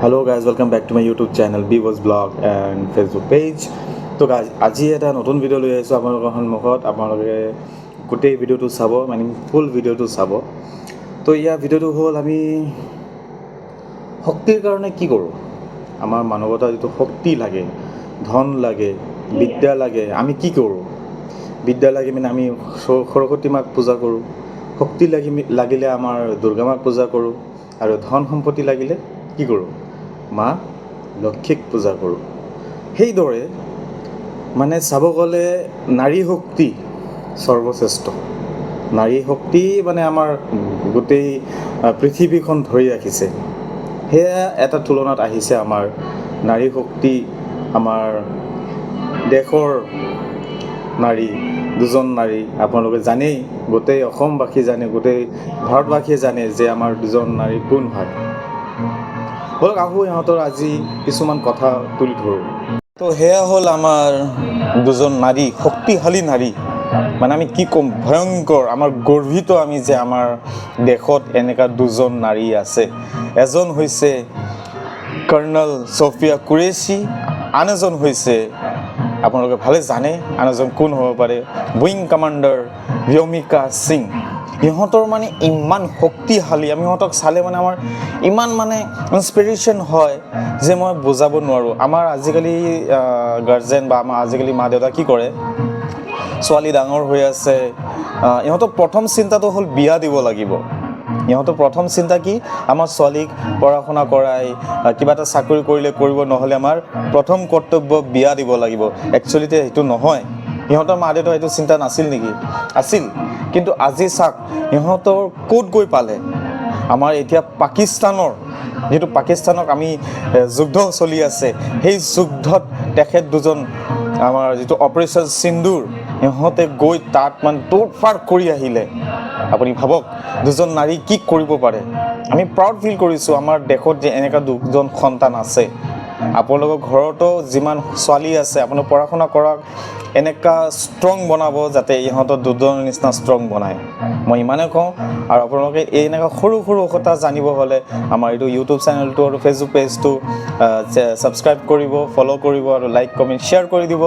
Hello guys, welcome back to my YouTube channel BWOS Blog and Facebook page. So guys, আজি এটা নতুন video লৈ আহিছো আপোনালোকৰ সন্মুখত আপোনালোকে গোটেই ভিডিওটো চাব মানে ফুল ভিডিওটো চাব। তো ইয়া ভিডিওটো হ'ল আমি শক্তিৰ কাৰণে কি কৰোঁ আমাৰ মানৱতা যেটো শক্তি লাগে ধন লাগে বিদ্যা লাগে আমি কি কৰোঁ বিদ্যা লাগে মানে আমি সৰস্বতী মাক পূজা কৰোঁ শক্তি লাগিলে আমাৰ দুৰ্গা মাক পূজা কৰোঁ আৰু ধন সম্পত্তি লাগিলে কি কৰোঁ মা লক্ষ্মীক পূজা কৰোঁ সেইদৰে মানে চাব গ'লে নাৰী শক্তি সৰ্বশ্ৰেষ্ঠ নাৰী শক্তি মানে আমাৰ গোটেই পৃথিৱীখন ধৰি ৰাখিছে হেয়া এটা তুলনাত আহিছে আমাৰ নাৰী শক্তি আমাৰ দেশৰ নাৰী দুজন নাৰী আপোনালোকে জানেই গোটেই অসমবাসী জানে গোটেই ভাৰতবাসীয়ে জানে যে আমাৰ দুজন নাৰী কোন হয় বলক আহো ইহঁতৰ আজি কিছুমান কথা তুলি ধৰোঁ তো হেয়া হ'ল আমাৰ দুজন নাৰী শক্তিশালী নাৰী মানে আমি কি ক'ম ভয়ংকৰ আমাৰ গৰ্বিত আমি যে আমাৰ দেশত এনেকা দুজন নাৰী আছে এজন হৈছে কৰ্ণেল ছফিয়া কুৰেশ্বি আন এজন হৈছে আপোনালোকে ভালে জানে আন এজন কোন হ'ব পাৰে উইং কমাণ্ডাৰ ভিয়মিকা সিং ইহঁতৰ মানে ইমান শক্তিশালী আমি ইহঁতক চালে মানে আমাৰ ইমান মানে ইনস্পিৰেশ্যন হয় যে মই বুজাব নোৱাৰোঁ আমাৰ আজিকালি গাৰ্জেন বা আমাৰ আজিকালি মা দেউতা কি কৰে ছোৱালী ডাঙৰ হৈ আছে ইহঁতৰ প্ৰথম চিন্তাটো হ'ল বিয়া দিব লাগিব ইহঁতৰ প্ৰথম চিন্তা কি আমাৰ ছোৱালীক পঢ়া শুনা কৰাই কিবা এটা চাকৰি কৰিলে কৰিব নহ'লে আমাৰ প্ৰথম কৰ্তব্য বিয়া দিব লাগিব একচুৱেলিতে সেইটো নহয় ইহঁতৰ মা দেউতাৰ এইটো চিন্তা নাছিল নেকি আছিল কিন্তু আজি চাওক ইহঁতৰ ক'ত গৈ পালে আমাৰ এতিয়া পাকিস্তানৰ যেটো পাকিস্তানক আমি যুদ্ধ চলি আছে সেই যুদ্ধত তেখেত দুজন আমাৰ যেটো অপাৰেশ্যন সিন্দুৰ ইহঁতে গৈ তাত মানে তোৰপাৰ কৰি আহিলে আপুনি ভাবক দুজন নাৰী কি কৰিব পাৰে আমি প্ৰাউড ফিল কৰিছোঁ আমাৰ দেশত যে এনেকা দুজন সন্তান আছে আপোনালোকৰ ঘৰতো যিমান ছোৱালী আছে আপোনালোক পঢ়া শুনা কৰক এনেকা ষ্ট্ৰং বনাব যাতে ইহঁতৰ দুজনৰ নিচিনা ষ্ট্ৰং বনায় মই ইমানে কওঁ আৰু আপোনালোকে এনেকা সৰু সৰু কথা জানিব হ'লে আমাৰ এইটো ইউটিউব চেনেলটো আৰু ফেচবুক পেজটো ছাবস্ক্ৰাইব কৰিব ফ'ল' কৰিব আৰু লাইক কমেণ্ট শ্বেয়াৰ কৰি দিব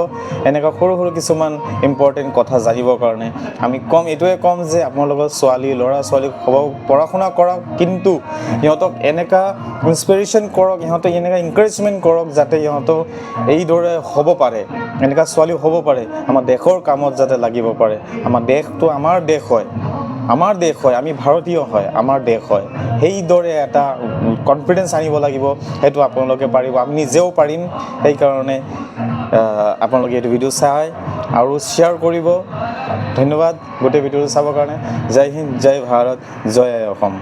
এনেকা সৰু সৰু কিছুমান ইম্পৰ্টেণ্ট কথা জানিবৰ কাৰণে আমি এইটোৱে ক'ম যে আপোনালোকৰ ছোৱালী ল'ৰা ছোৱালীক পঢ়া শুনা কৰক কিন্তু ইহঁতক এনেকা ইনস্পিৰেশ্যন কৰক ইহঁতক এনেকা এনকাৰেজমেণ্ট কৰক যাতে ইহঁতক এইদৰে হ'ব পাৰে এনেকা ছোৱালী হ'ব পাৰে আমাৰ দেশৰ কামত যাতে লাগিব পাৰে আমাৰ দেশটো আমাৰ দেশ হয় আমি ভাৰতীয় হয় আমাৰ দেশ হয় সেইদৰে এটা কনফিডেন্স আনিব লাগিব সেইটো আপোনালোকে পাৰিব আমি নিজেও পাৰিম সেইকাৰণে আপোনালোকে এইটো ভিডিঅ' চাই আৰু শ্বেয়াৰ কৰিব ধন্যবাদ গোটেই ভিডিঅ'টো চাবৰ কাৰণে জয় হিন্দ জয় ভাৰত জয় অসম